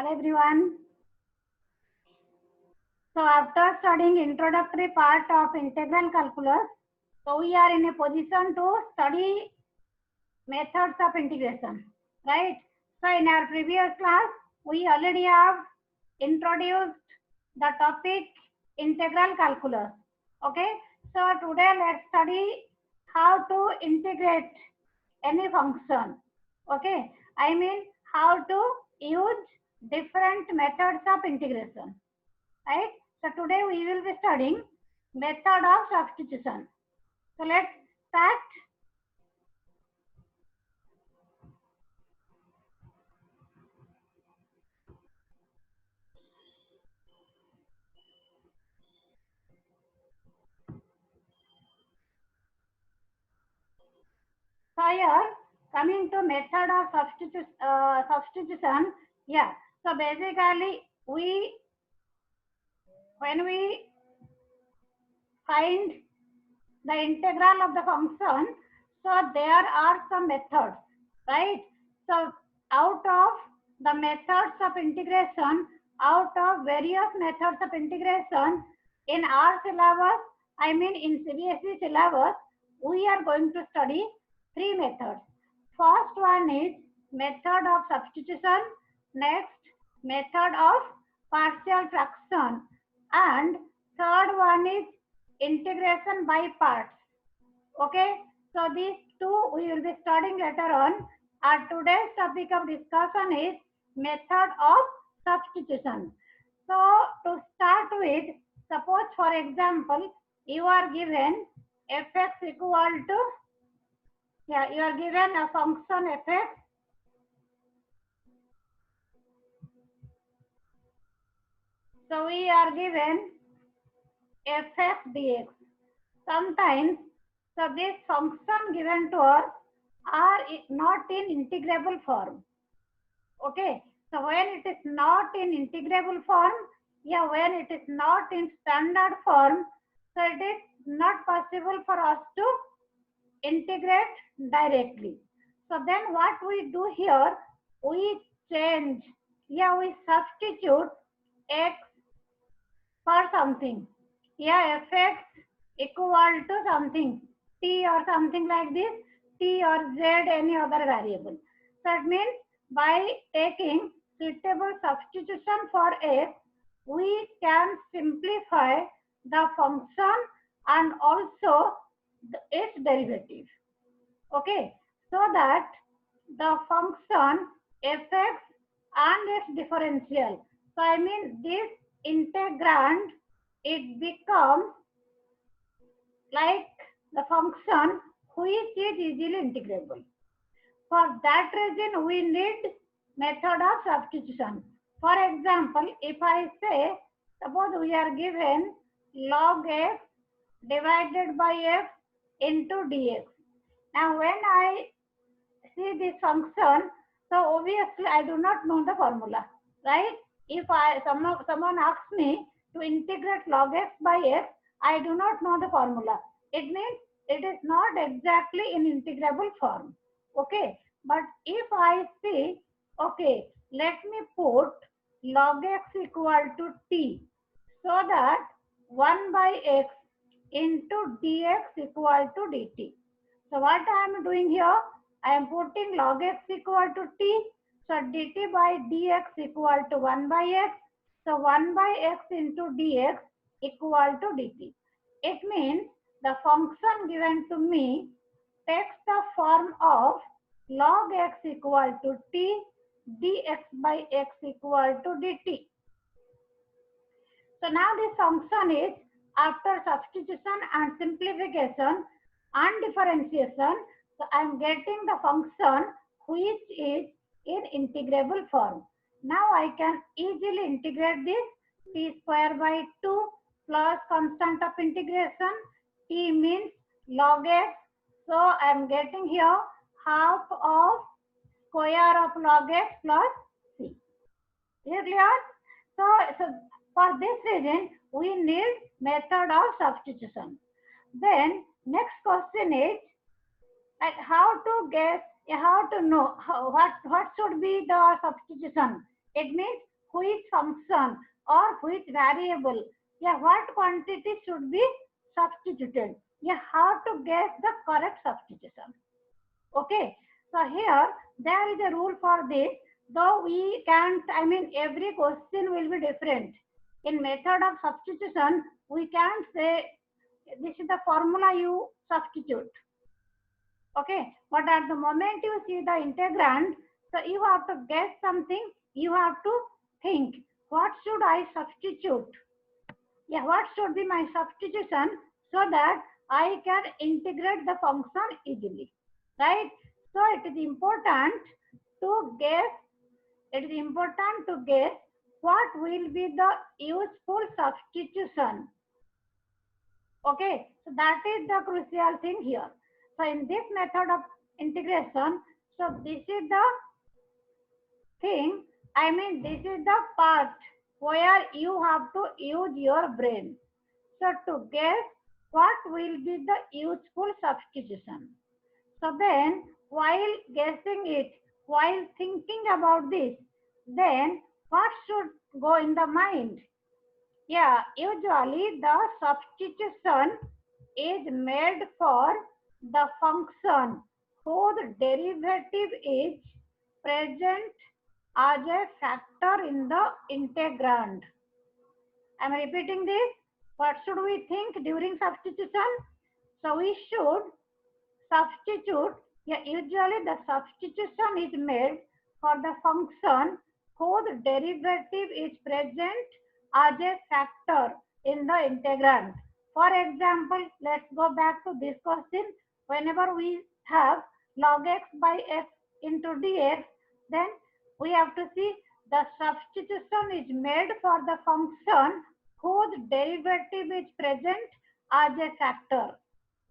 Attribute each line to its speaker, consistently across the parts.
Speaker 1: Hello everyone. So after studying introductory part of integral calculus, so we are in a position to study methods of integration, right? So in our previous class, we already have introduced the topic integral calculus. Okay, so today let's study how to integrate any function. Okay, I mean how to use different methods of integration, right? So today we will be studying method of substitution. So let's start. So here coming to method of substitution. Yeah. So basically when we find the integral of the function, so there are some methods, right? So out of the methods of integration, out of various methods of integration in our syllabus, I mean in CBSE syllabus, we are going to study three methods. First one is method of substitution, next method of partial fraction, and third one is integration by parts. Okay, so these two we will be studying later on. Our today's topic of discussion is method of substitution. So to start with, suppose for example, you are given fx equal to, you are given a function fx. So we are given fx dx. Sometimes, so this function given to us are not in integrable form. Okay, so when it is not in integrable form, when it is not in standard form, so it is not possible for us to integrate directly. So then what we do here, we change, we substitute x for something. Fx equal to something, t or something like this, t or z, any other variable. So it means by taking suitable substitution for x, we can simplify the function and also its derivative. Okay, so that the function fx and its differential. So I mean this integrand, it becomes like the function which is easily integrable. For that reason, we need method of substitution. For example, if I say, suppose we are given log x divided by x into dx. Now, when I see this function, so obviously I do not know the formula, right? If someone asks me to integrate log x by x, I do not know the formula. It means it is not exactly in integrable form. Okay, but if I see, okay, let me put log x equal to t, so that 1 by x into dx equal to dt. So what I am doing here, I am putting log x equal to t. So dt by dx equal to 1 by x. So 1 by x into dx equal to dt. It means the function given to me takes the form of log x equal to t dx by x equal to dt. So now this function is after substitution and simplification and differentiation. So I am getting the function which is in integrable form. Now I can easily integrate this t square by 2 plus constant of integration. T means log x. So I am getting here half of square of log x plus c. Is it clear? So for this reason, we need method of substitution. Then next question is like how to guess, how to know what should be the substitution. It means which function or which variable, yeah, what quantity should be substituted. You have to guess the correct substitution. Okay, so here there is a rule for this. Though we can't, I mean, every question will be different. In method of substitution, we can't say this is the formula you substitute. Okay, but at the moment you see the integrand, so you have to guess something, you have to think, what should I substitute? Yeah, what should be my substitution so that I can integrate the function easily, right? So it is important to guess, it is important to guess what will be the useful substitution. Okay, so that is the crucial thing here. So in this method of integration, so this is the thing, I mean, this is the part where you have to use your brain. So to guess what will be the useful substitution. So then while guessing it, while thinking about this, then what should go in the mind? Yeah, usually the substitution is made for the function whose derivative is present as a factor in the integrand. I am repeating this. What should we think during substitution? So we should substitute. Yeah, usually the substitution is made for the function whose derivative is present as a factor in the integrand. For example, let's go back to this question. Whenever we have log x by x into dx, then we have to see the substitution is made for the function whose derivative is present as a factor,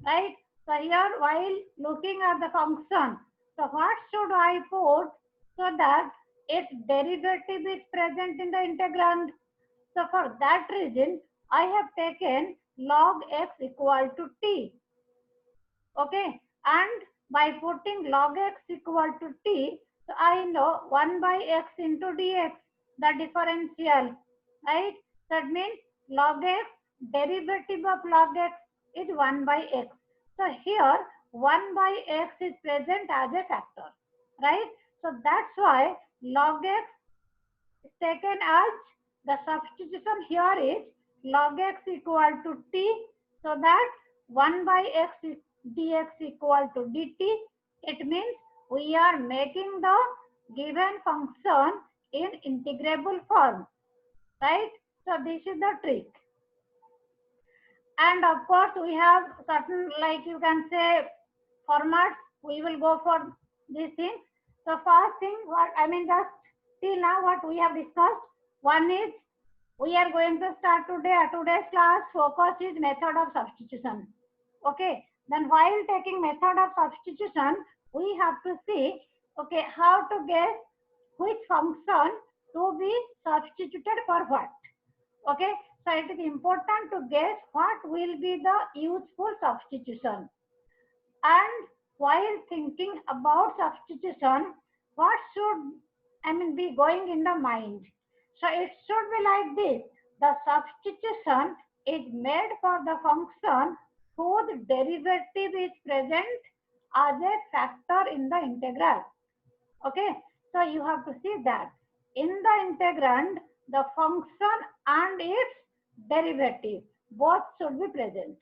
Speaker 1: right? So here while looking at the function, so what should I put so that its derivative is present in the integrand? So for that reason, I have taken log x equal to t. Okay, and by putting log x equal to t, so I know 1 by x into dx, the differential, right? That means log x, derivative of log x is 1 by x. So here 1 by x is present as a factor, right? So that's why log x is taken as the substitution here is log x equal to t, so that 1 by x is dx equal to dt. It means we are making the given function in integrable form, right? So this is the trick. And of course we have certain, like you can say, formats. We will go for these things. So first thing, what I mean, just till now what we have discussed, one is we are going to start today. Today's class focus is method of substitution. Okay, then while taking method of substitution, we have to see, okay, how to guess which function to be substituted for what. Okay, so it is important to guess what will be the useful substitution. And while thinking about substitution, what should, I mean, be going in the mind? So it should be like this. The substitution is made for the function whose derivative is present as a factor in the integral. Okay, so you have to see that in the integrand, the function and its derivative both should be present.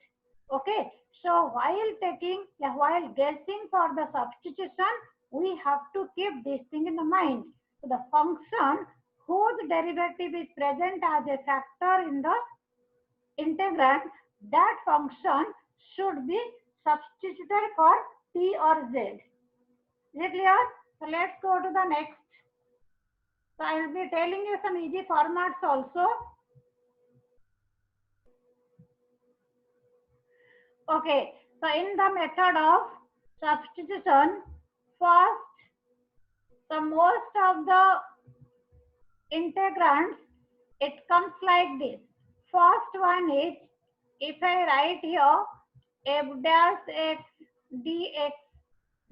Speaker 1: Okay, so while guessing for the substitution, we have to keep this thing in the mind. So the function whose derivative is present as a factor in the integrand, that function should be substituted for t or z. Is it clear? So let's go to the next. So I will be telling you some easy formats also. Okay, so in the method of substitution, first, the most of the integrands, it comes like this. First one is, if I write here f dash x dx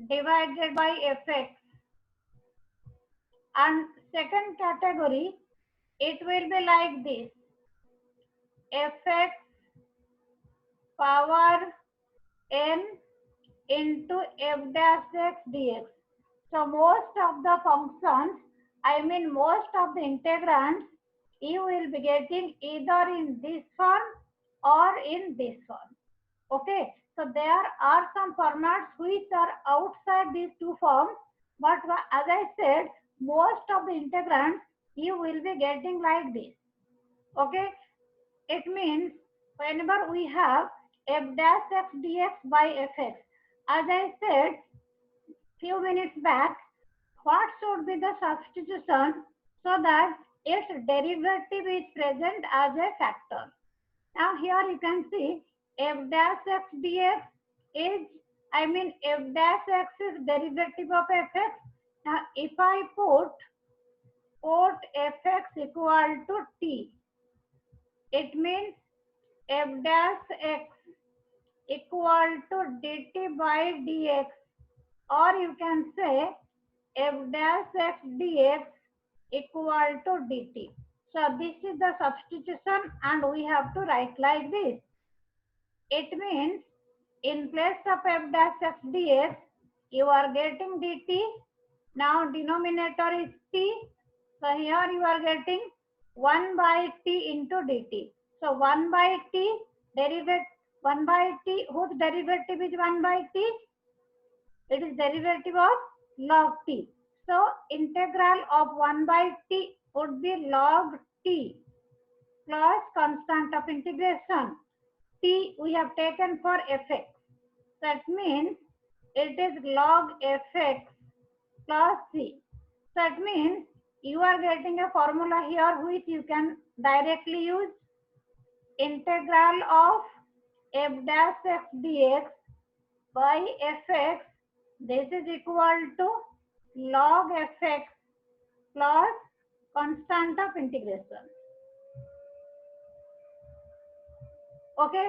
Speaker 1: divided by fx, and second category, it will be like this: fx power n into f dash x dx. So most of the functions, I mean most of the integrands, you will be getting either in this form or in this form. Okay, so there are some formats which are outside these two forms, but as I said, most of the integrands you will be getting like this. Okay, it means whenever we have f dash x dx by fx, as I said few minutes back, what should be the substitution so that its derivative is present as a factor. Now here you can see f dash x dx is, I mean f dash x is derivative of fx. Now if I put fx equal to t, it means f dash x equal to dt by dx, or you can say f dash x dx equal to dt. So this is the substitution and we have to write like this. It means in place of f dash x dx, you are getting dt. Now denominator is t. So here you are getting 1 by t into dt. So 1 by t derivative, 1 by t, whose derivative is 1 by t? It is derivative of log t. So integral of 1 by t would be log t plus constant of integration. T we have taken for fx. That means it is log fx plus c. That means you are getting a formula here which you can directly use. Integral of f dash x dx by fx, this is equal to log fx plus constant of integration. Okay,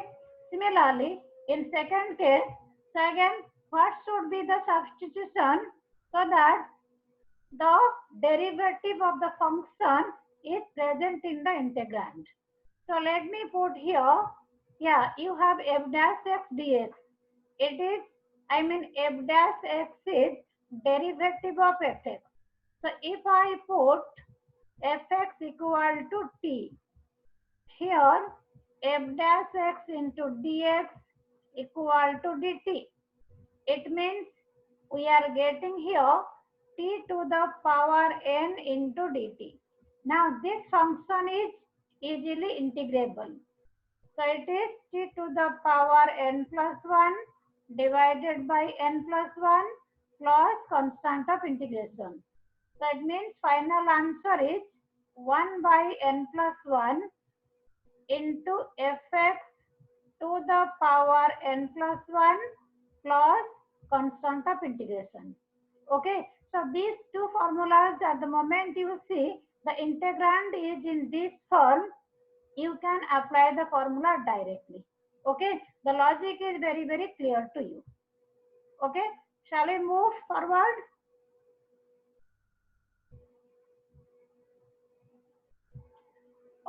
Speaker 1: similarly in second case, second, what should be the substitution so that the derivative of the function is present in the integrand? So let me put here, yeah, you have f dash x dx. It is, I mean f dash x is derivative of fx. So if I put fx equal to t, here f dash x into dx equal to dt. It means we are getting here t to the power n into dt. Now this function is easily integrable. So it is t to the power n plus 1 divided by n plus 1 plus constant of integration. That means final answer is 1 by n plus 1 into fx to the power n plus 1 plus constant of integration. Okay, so these two formulas, at the moment you see the integrand is in this form, you can apply the formula directly. Okay, the logic is very clear to you. Okay, shall we move forward?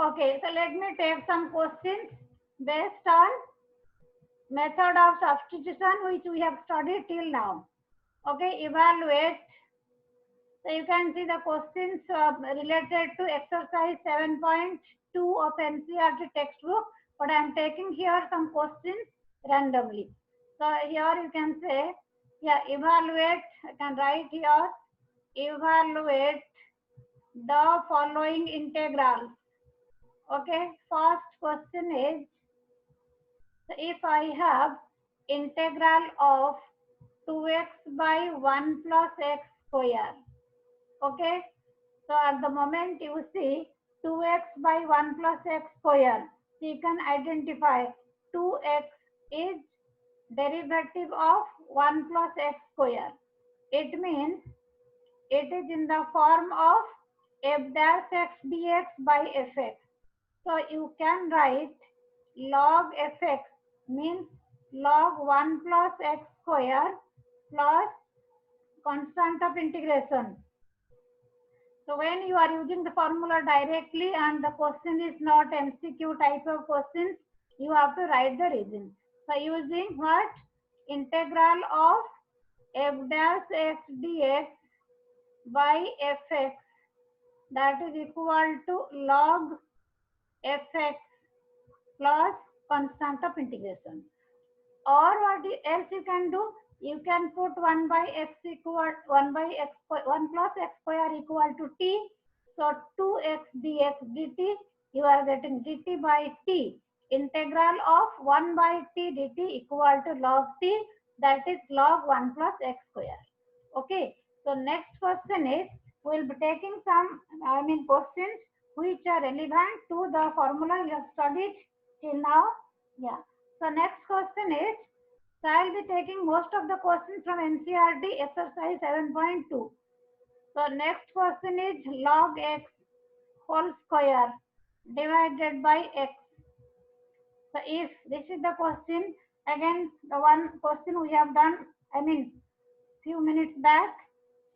Speaker 1: Okay, so let me take some questions based on method of substitution which we have studied till now. Okay, evaluate. So you can see the questions related to exercise 7.2 of NCERT textbook, but I am taking here some questions randomly. So here you can say, yeah, evaluate, I can write here, evaluate the following integrals. Okay, first question is, so if I have integral of 2x by 1 plus x square, okay, so at the moment you see 2x by 1 plus x square, so you can identify 2x is derivative of 1 plus x square. It means it is in the form of f dash x dx by fx. So you can write log fx means log 1 plus x square plus constant of integration. So when you are using the formula directly and the question is not MCQ type of questions, you have to write the reason. So using what? Integral of f dash x dx by fx, that is equal to log fx plus constant of integration. Or what else you can do? You can put 1 by x equal 1 by x 1 plus x square equal to t. So 2x dx dt, you are getting dt by t. Integral of 1 by t dt equal to log t, that is log 1 plus x square. Okay. So next question is, we will be taking some questions which are relevant to the formula you have studied till now. Yeah. So next question is, so I will be taking most of the questions from NCERT exercise 7.2. So next question is log x whole square divided by x. So if this is the question, again the one question we have done, few minutes back.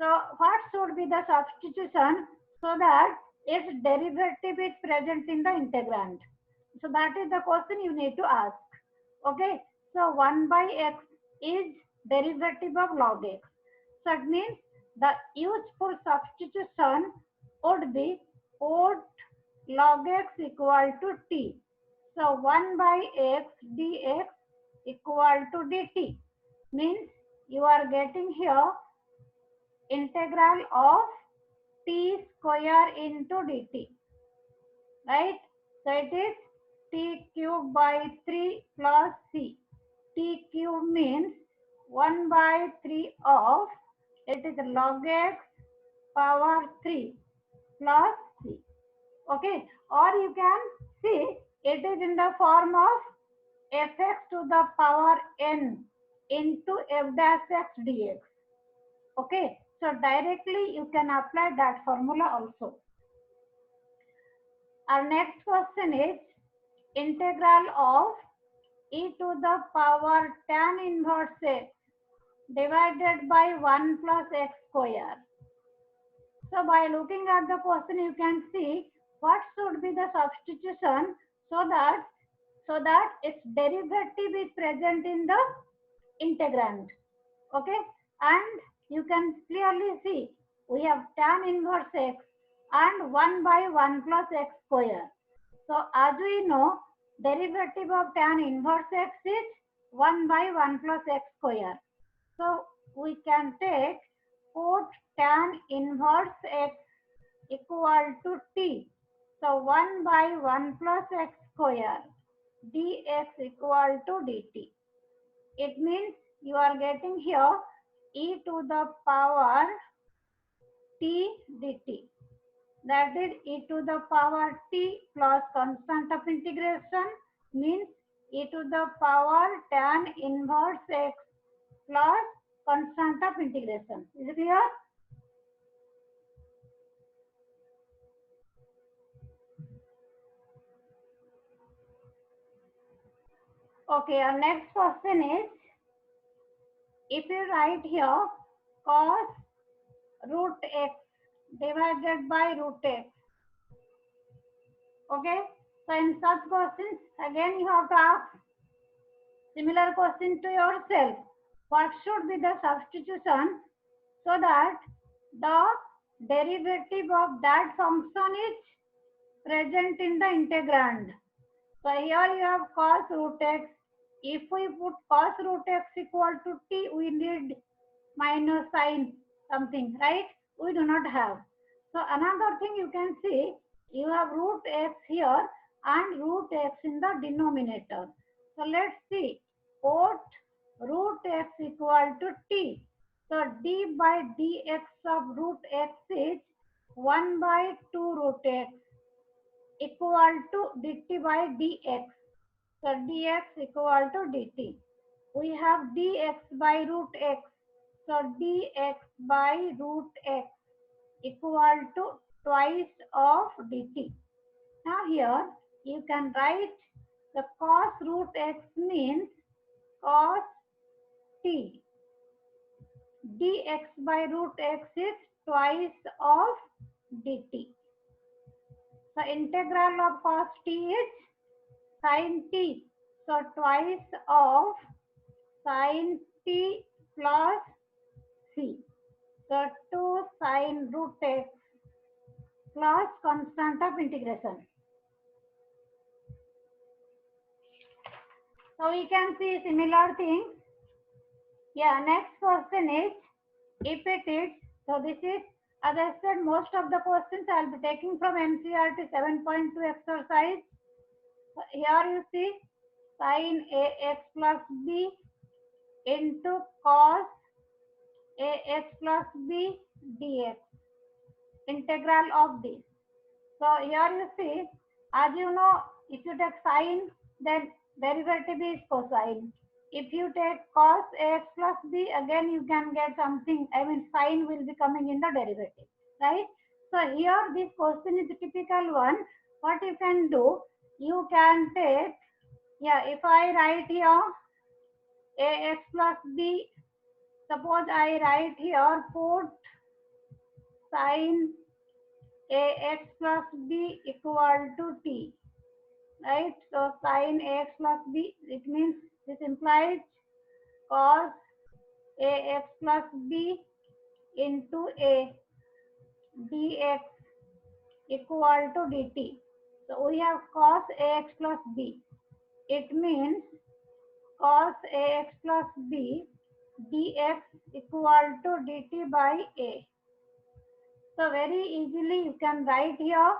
Speaker 1: So what should be the substitution so that its derivative is present in the integrand? So that is the question you need to ask. Okay. So 1 by x is derivative of log x. So it means the useful substitution would be put log x equal to t. So 1 by x dx equal to dt means you are getting here integral of t square into dt, right? So it is t cube by 3 plus c. T cube means 1 by 3 of, it is log x power 3 plus c. Okay, or you can see it is in the form of fx to the power n into f dash x dx. Okay, so directly you can apply that formula also. Our next question is integral of e to the power tan inverse x divided by 1 plus x square. So by looking at the question, you can see what should be the substitution so that its derivative is present in the integrand. Okay, and you can clearly see we have tan inverse x and 1 by 1 plus x square. So as we know, derivative of tan inverse x is 1 by 1 plus x square. So we can take put tan inverse x equal to t. So 1 by 1 plus x square dx equal to dt. It means you are getting here e to the power t dt. That is e to the power t plus constant of integration means e to the power tan inverse x plus constant of integration. Is it clear? Okay, our next question is, if you write here cos root x divided by root x. Okay, so in such questions, again you have to ask similar question to yourself. What should be the substitution so that the derivative of that function is present in the integrand? So here you have cos root x. If we put cos root x equal to t, we need minus sign something, right? We do not have. So another thing you can see, you have root x here and root x in the denominator. So let's see, put root x equal to t. So d by dx of root x is 1 by 2 root x equal to dt by dx. So dx equal to dt. We have dx by root x. So dx by root x equal to twice of dt. Now here you can write the cos root x means cos t. Dx by root x is twice of dt. So integral of cos t is sin t. So twice of sin t plus c. So 2 sin root x plus constant of integration. So we can see similar things. Yeah, next question is, if it is, so this is, as I said, most of the questions I will be taking from NCERT 7.2 exercise. So here you see sin ax plus b into cos ax plus b dx, integral of this. So here you see, as you know, if you take sine, then derivative is cosine. If you take cos ax plus b, again you can get something, I mean sine will be coming in the derivative, right? So here this question is a typical one. What you can do, you can take, yeah, if I write here ax plus b, suppose I write here put sine ax plus b equal to t, right? So sin ax plus b, it means this implies cos ax plus b into a dx equal to dt. So we have cos ax plus b. It means cos ax plus b dx equal to dt by a. So very easily you can write here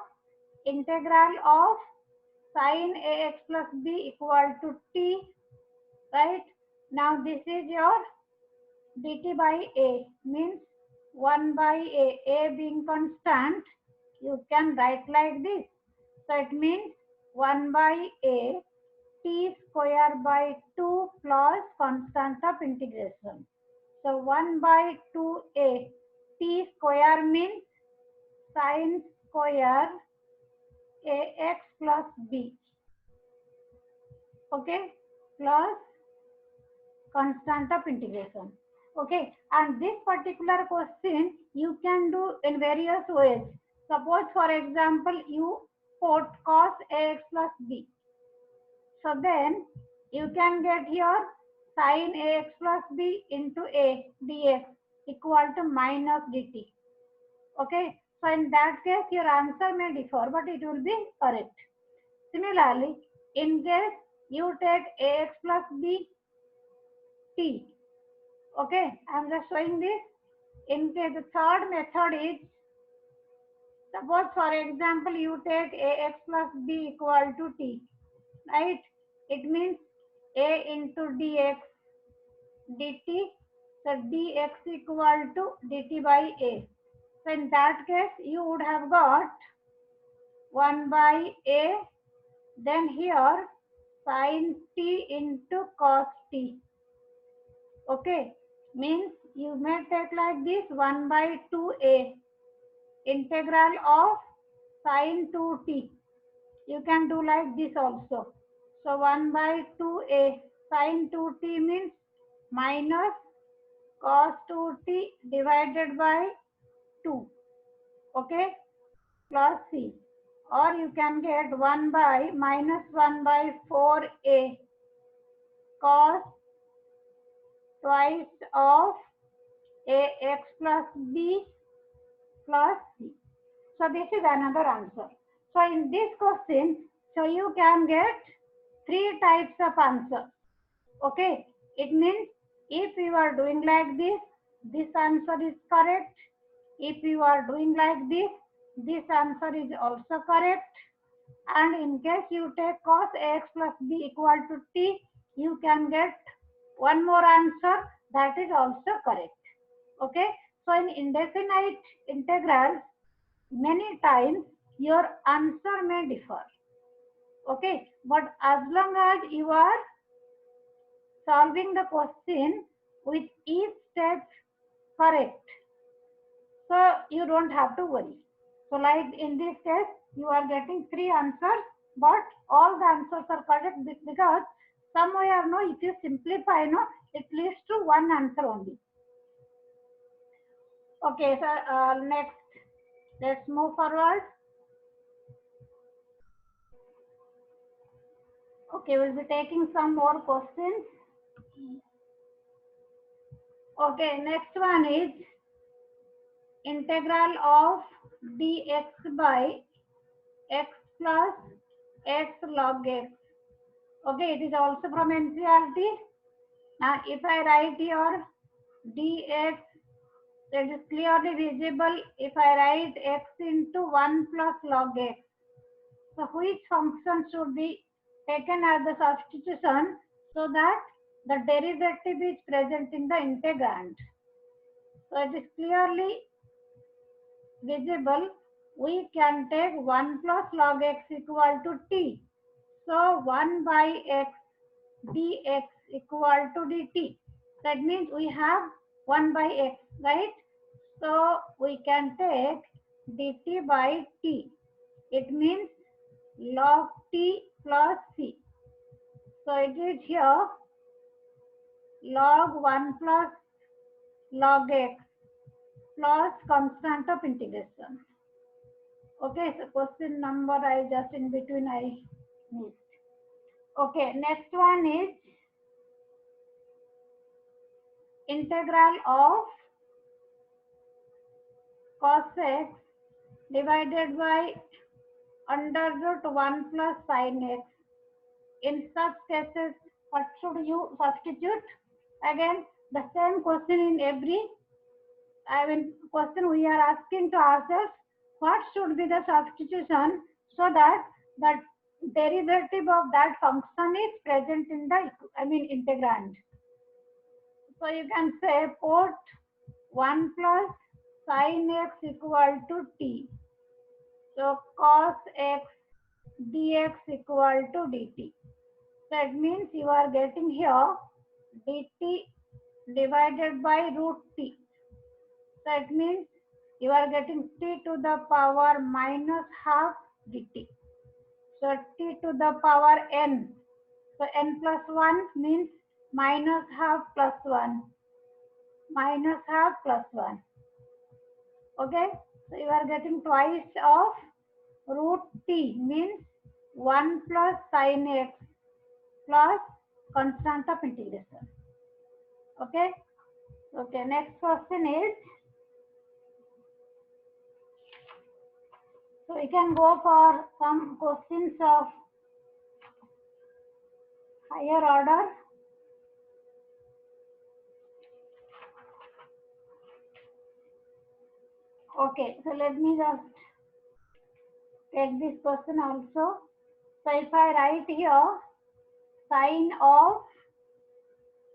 Speaker 1: integral of sin ax plus b equal to t, right? Now this is your dt by a, means 1 by a being constant, you can write like this. So it means 1 by a t square by 2 plus constant of integration. So 1 by 2a t square means sin square ax plus b, okay, plus constant of integration. Okay, and this particular question you can do in various ways. Suppose for example you put cos ax plus b, so then you can get here sin ax plus b into a dx equal to minus dt. Okay, so in that case your answer may differ, but it will be correct. Similarly, in case you take ax plus b t, okay, I am just showing this. In case the third method is, suppose for example you take ax plus b equal to t, right? It means a into dx dt, so dx equal to dt by a. So in that case you would have got 1 by a, then here sin t into cos t. Okay, means you may take like this 1 by 2a integral of sin 2t. You can do like this also. So 1 by 2a sin 2t means minus cos 2t divided by 2. Okay, plus c. Or you can get 1 by minus 1 by 4a cos twice of ax plus b plus c. So this is another answer. So in this question, so you can get three types of answer. Okay, it means if you are doing like this answer is correct. If you are doing like this answer is also correct. And in case you take cos ax plus b equal to t, you can get one more answer, that is also correct. Okay, so in indefinite integrals, many times your answer may differ. Okay, but as long as you are solving the question with each step correct, so you don't have to worry. So like in this case, you are getting three answers, but all the answers are correct because somewhere, no, if you simplify, no, it leads to one answer only. Okay, so next. Let's move forward. Okay, we'll be taking some more questions. Okay, next one is integral of dx by x plus x log x. Okay, it is also from NCERT. Now, if I write here dx, it is clearly visible if I write x into 1 plus log x. So, which function should be taken as the substitution so that the derivative is present in the integrand? So, it is clearly visible. We can take 1 plus log x equal to t. So, 1 by x dx equal to dt. That means we have 1 by x, right? So we can take dt by t. It means log t plus c. So it is here log 1 plus log x plus constant of integration. Okay, so question number I just in between I missed. Okay, next one is integral of cos x divided by under root 1 plus sin x. In such cases, what should you substitute? Again, the same question in every question we are asking to ourselves, what should be the substitution so that the derivative of that function is present in the integrand. So you can say put 1 plus sin x equal to t. So cos x dx equal to dt. That means you are getting here dt divided by root t. That means you are getting t to the power minus half dt. So t to the power n. So n plus 1 means minus half plus 1. Minus half plus 1. Okay. So you are getting twice of root t means 1 plus sin x plus constant of integration. Okay. Okay. Next question is, so we can go for some questions of higher order. Okay. So let me just take this question also. So if I write here sine of,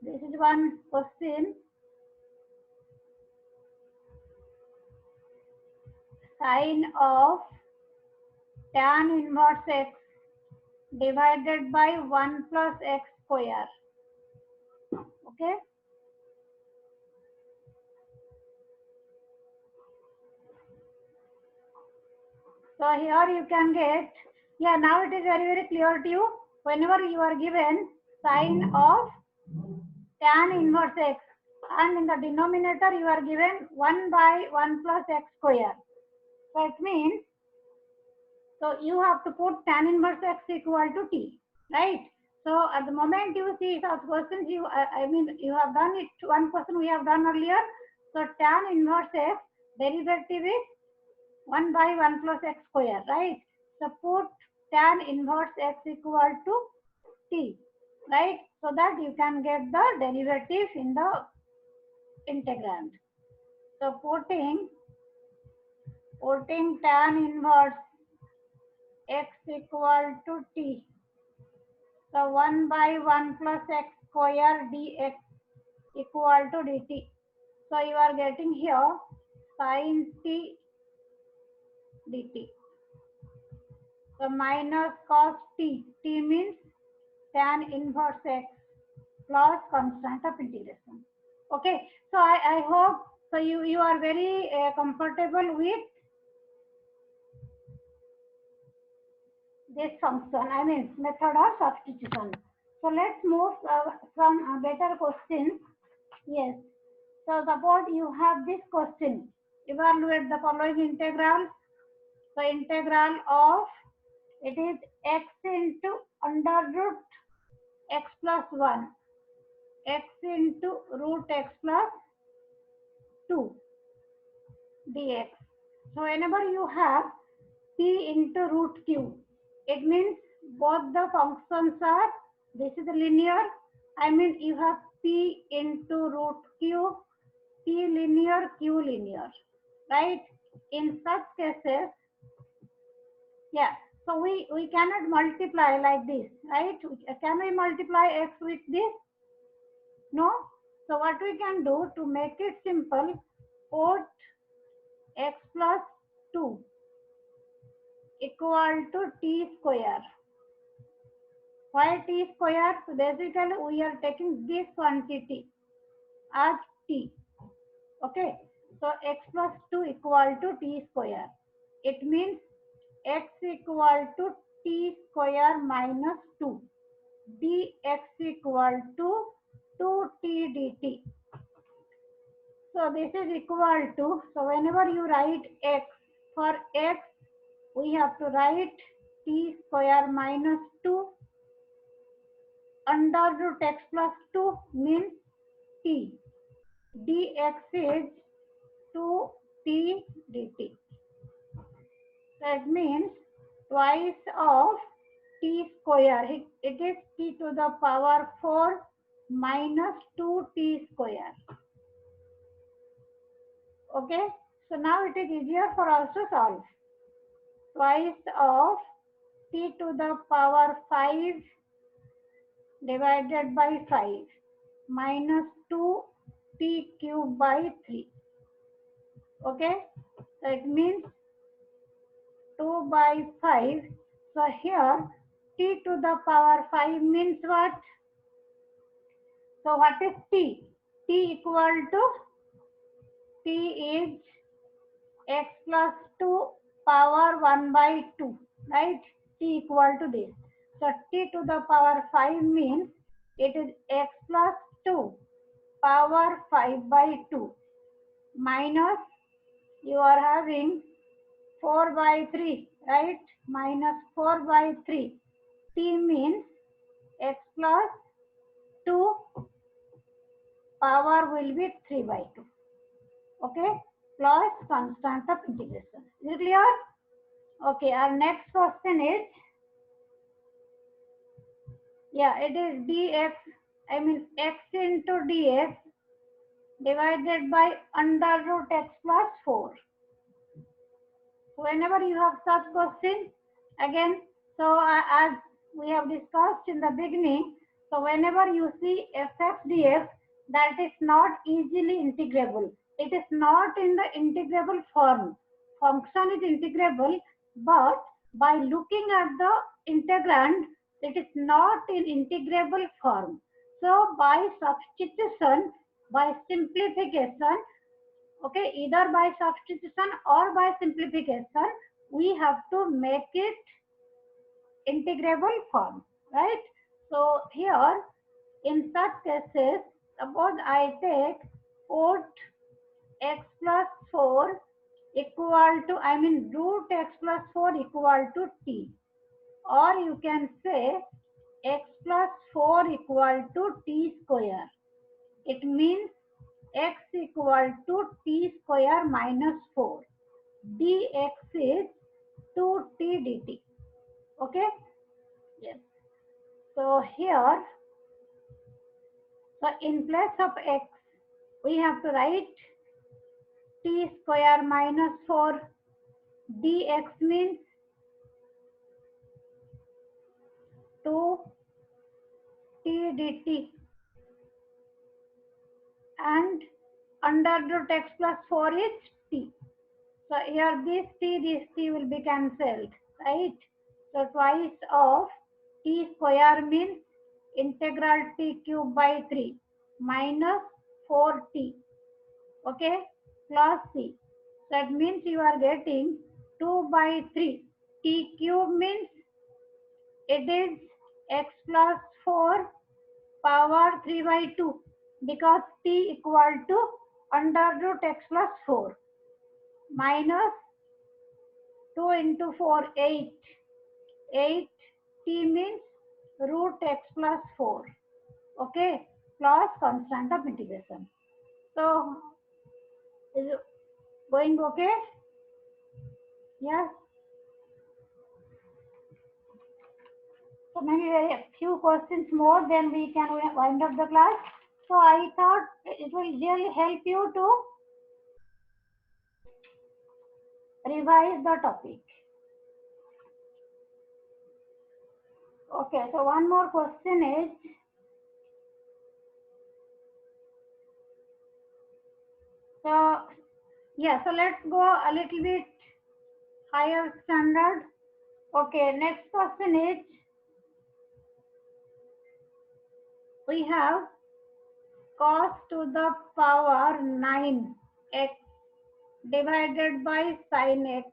Speaker 1: this is one question, sine of tan inverse x divided by 1 plus x square. Okay. So here you can get, yeah, now it is very clear to you. Whenever you are given sine of tan inverse x and in the denominator you are given 1 by 1 plus x square. So it means, so you have to put tan inverse x equal to t, right? So at the moment you see such questions, you have done it, one question we have done earlier. So tan inverse x derivative is 1 by 1 plus x square, right? So put tan inverse x equal to t, right? So that you can get the derivative in the integrand. So putting tan inverse x equal to t. So 1 by 1 plus x square dx equal to dt. So you are getting here sin t dt. So minus cos t. T means tan inverse x plus constant of integration. Okay. So I hope so you are very comfortable with this function, method of substitution. So let's move from a better question. Yes. So suppose you have this question. You evaluate the following integrals. So integral of, it is x into under root x plus 1, x into root x plus 2 dx. So whenever you have p into root q, it means both the functions are, this is a linear, I mean you have p into root q, p linear, q linear, right? In such cases, yeah, so we cannot multiply like this, right? Can we multiply x with this? No. So what we can do to make it simple, put x plus 2 equal to t square. Why t square? So basically we are taking this quantity as t. Okay. So x plus 2 equal to t square. It means x equal to t square minus 2. Dx equal to 2t dt. So this is equal to, so whenever you write x, for x we have to write t square minus 2 under root x plus 2 means t. Dx is 2t dt. That means twice of t square. It is t to the power 4 minus 2t square. Okay. So now it is easier for us to solve. Twice of t to the power 5 divided by 5 minus 2t cube by 3. Okay. So it means 2 by 5. So here t to the power 5 means what? So what is t? T equal to, t is x plus 2 power 1 by 2, right? T equal to this. So t to the power 5 means it is x plus 2 power 5 by 2 minus, you are having 4 by 3, right? Minus 4 by 3. T means x plus 2 power will be 3 by 2. Okay? Plus constant of integration. Is it clear? Okay, our next question is, yeah, it is dx, I mean x into dx divided by under root x plus 4. Whenever you have such question, again, so as we have discussed in the beginning, so whenever you see fx dx, that is not easily integrable. It is not in the integrable form. Function is integrable, but by looking at the integrand, it is not in integrable form. So by substitution, by simplification, okay, either by substitution or by simplification, we have to make it integrable form, right? So here, in such cases, suppose I take put x plus 4 equal to, I mean root x plus 4 equal to t, or you can say x plus 4 equal to t square. It means x equal to t square minus 4. Dx is 2t dt. Okay? Yes. So here, so in place of x, we have to write t square minus 4. Dx means 2t dt. And under root x plus 4 is t. So here this t will be cancelled, right? So twice of t square means integral t cube by 3 minus 4t, okay, plus c. That means you are getting 2 by 3. T cube means it is x plus 4 power 3 by 2, because t equal to under root x plus 4. minus 2 into 4, 8. 8 t means root x plus 4. Okay, plus constant of integration. So, is it going okay? Yes. So maybe a few questions more, then we can wind up the class. So I thought it will really help you to revise the topic. Okay, so one more question is, so yeah, so let's go a little bit higher standard. Okay, next question is, we have cos to the power 9x divided by sin x.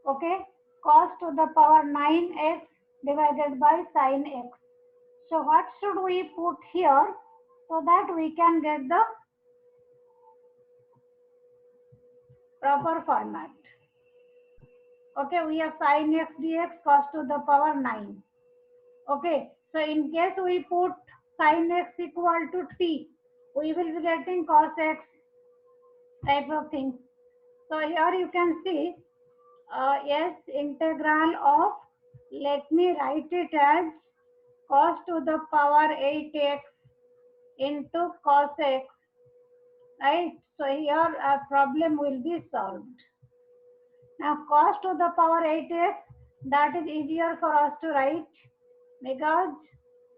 Speaker 1: Okay, cos to the power 9x divided by sin x. So what should we put here so that we can get the proper format? Okay, we have sin x dx cos to the power 9. Okay, so in case we put sin x equal to t, we will be getting cos x type of thing. So here you can see, yes, integral of, let me write it as cos to the power 8x into cos x, right? So here a problem will be solved. Now cos to the power 8x, that is easier for us to write because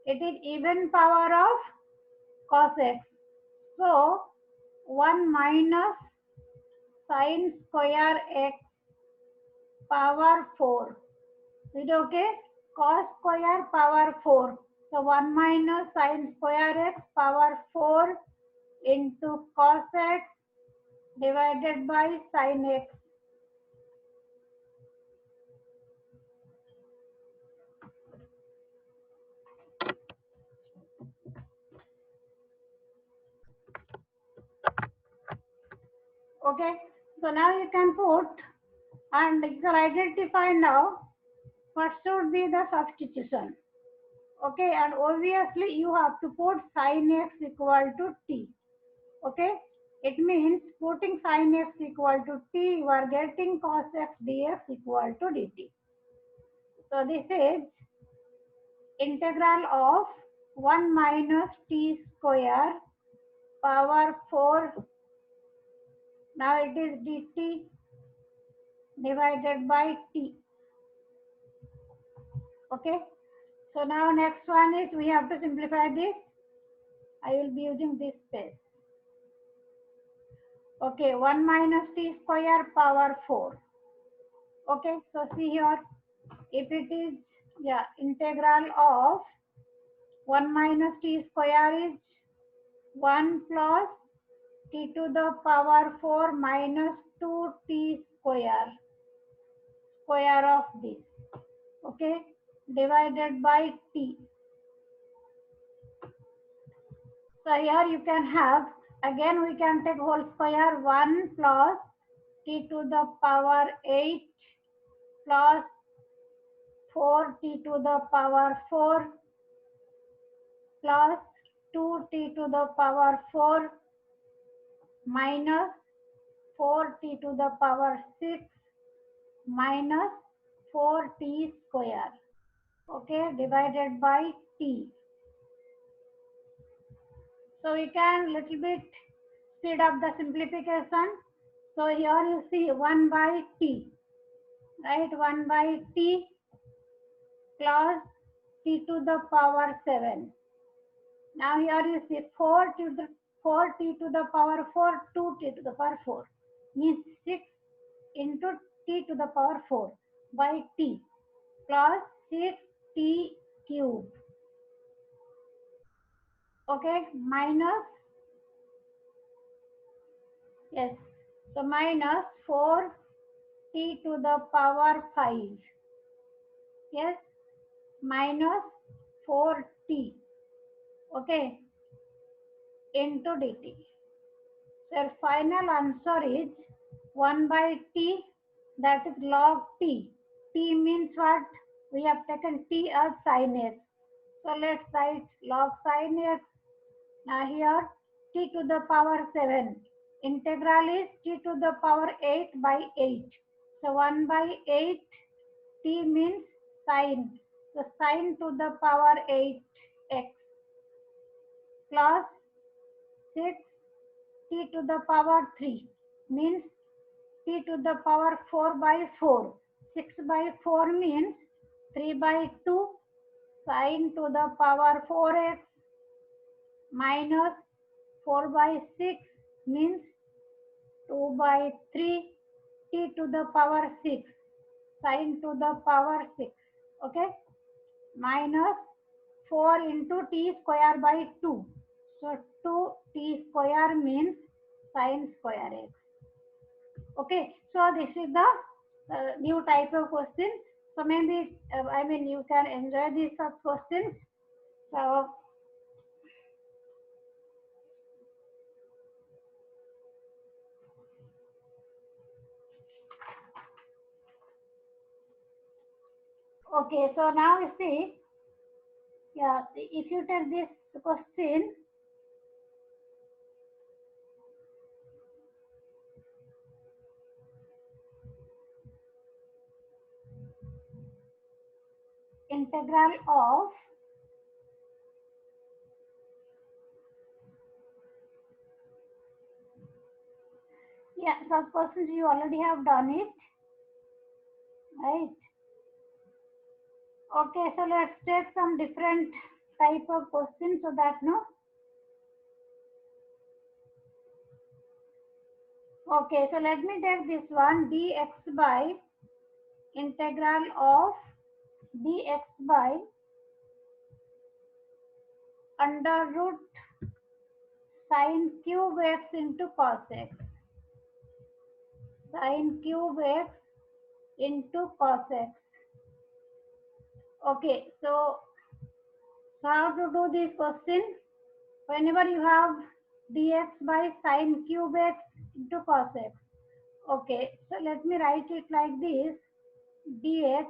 Speaker 1: it is even power of cos x. So 1 minus sin square x power 4. Is it okay? Cos square power 4. So 1 minus sin square x power 4 into cos x divided by sin x. Okay, so now you can put, and you can identify now what should be the substitution. Okay, and obviously you have to put sin x equal to t. Okay, it means putting sin x equal to t, you are getting cos x dx equal to dt. So this is integral of 1 minus t square power 4. Now it is dt divided by t. Okay, so now next one is, we have to simplify this. I will be using this space. Okay, 1 minus t square power 4. Okay, so see here, if it is, yeah, integral of 1 minus t square is 1 plus t to the power 4 minus 2t square of this. Okay, divided by t. So here you can have, again we can take whole square, 1 plus t to the power 8 plus 4t to the power 4 plus 2t to the power 4 minus 4t to the power 6 minus 4t square. Okay, divided by t. So we can little bit speed up the simplification. So here you see 1 by t, right? 1 by t plus t to the power 7. Now here you see 4t to the power 4, 2t to the power 4 means 6 into t to the power 4 by t plus 6t cube. Okay, minus, yes, so minus 4t to the power 5, yes, minus 4t, okay, into dt. Their final answer is 1 by t, that is log t. T means what? We have taken t as sin x. So let's write log sin x. Now here t to the power 7. Integral is t to the power 8 by 8. So 1 by 8 t means sine. So sine to the power 8x plus 6 t to the power 3 means t to the power 4 by 4. 6 by 4 means 3 by 2 sine to the power 4x minus 4 by 6 means 2 by 3 t to the power 6 sine to the power 6. Okay, minus 4 into t square by 2. So 2t square means sine square x. Okay, so this is the new type of question. So maybe I mean you can enjoy these such questions. So okay, so now you see, yeah, if you take this question, integral of, yeah, such questions you already have done it, right? Okay, so let's take some different type of questions so that no. Okay, so let me take this one, dx by integral of dx by under root sin cube x into cos x. Sin cube x into cos x. Okay, so how to do this question? Whenever you have dx by sin cube x into cos x. Okay, so let me write it like this, dx.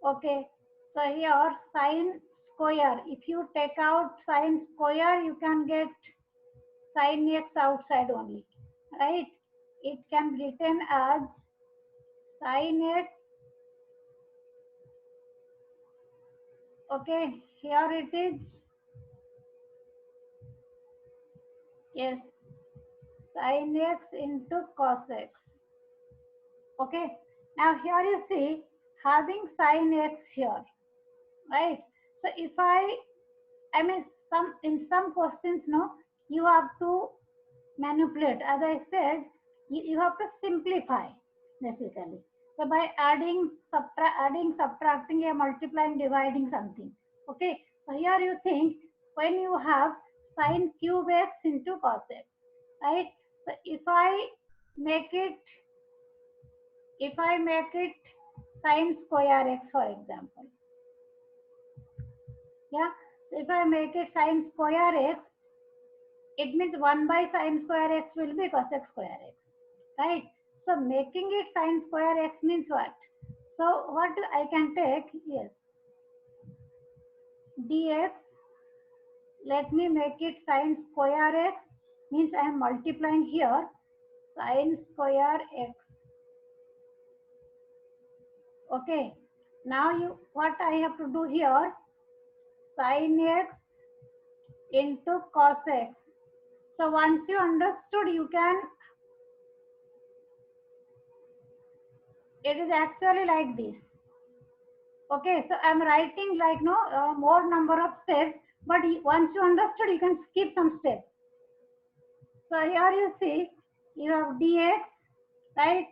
Speaker 1: Okay, so here sin square, if you take out sin square, you can get sin x outside only, right? It can be written as sin x. Okay, here it is. Yes, sin x into cos x. Okay, now here you see having sin x here, right? So if I mean some in some questions, no, you have to manipulate. As I said, you have to simplify basically. So by adding, subtracting, or multiplying, dividing something. Okay. So here you think when you have sin cube x into cos x, right? So if I make it sin square x, for example, yeah. So if I make it sin square x, it means 1 by sin square x will be cos x square x, right? So making it sin square x means what? So what I can take? Yes, dx. Let me make it sin square x means I am multiplying here sin square x. Okay. Now you what I have to do here? Sin x into cos x. So once you understood, you can. It is actually like this. Okay, so I'm writing like no more number of steps, but once you understood, you can skip some steps. So here you see, you have dx, right?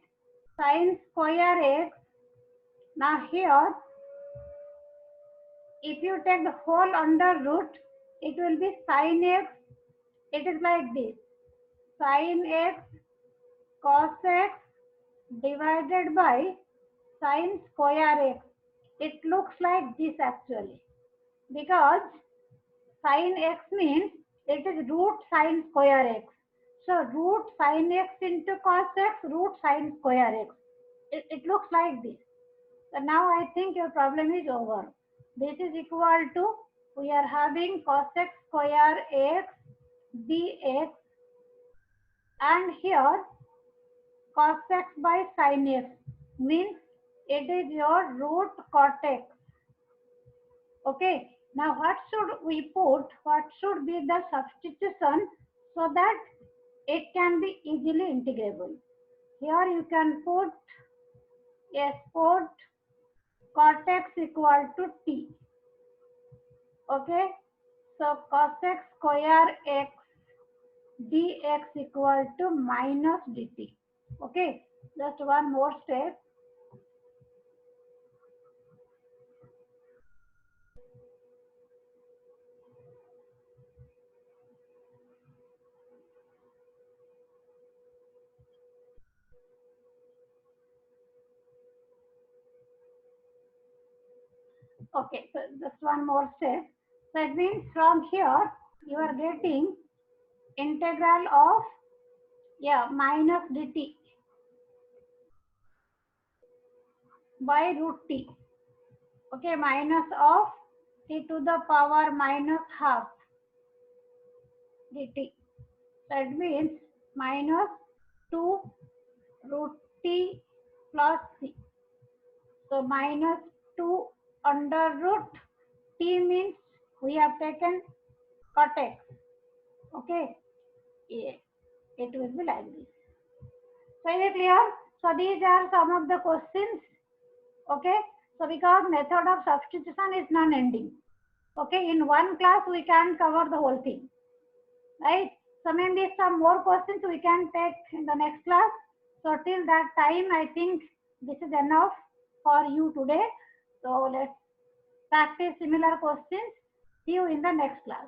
Speaker 1: Sin square x. Now here, if you take the whole under root, it will be sin x. It is like this, sin x cos x divided by sin square x. It looks like this actually, because sin x means it is root sine square x. So root sine x into cos x, root sine square x. It looks like this. So now I think your problem is over. This is equal to, we are having cos x square x dx, and here cos x by sin x means it is your root cot x. Okay, now what should we put? What should be the substitution so that it can be easily integrable? Here you can put, yes, put cot x equal to t. Okay, so cos x square x dx equal to minus dt. Okay, just one more step. Okay, so just one more step. So it means from here you are getting integral of, yeah, minus dt by root t. Okay, minus of t to the power minus half dt. That means minus 2 root t plus c. So minus 2 under root t means we have taken cot x. Okay, yeah, it will be like this. So is it clear? So these are some of the questions. Okay, so because method of substitution is non-ending. Okay, in one class we can cover the whole thing, right? So maybe some more questions we can take in the next class. So till that time, I think this is enough for you today. So let's practice similar questions. See you in the next class.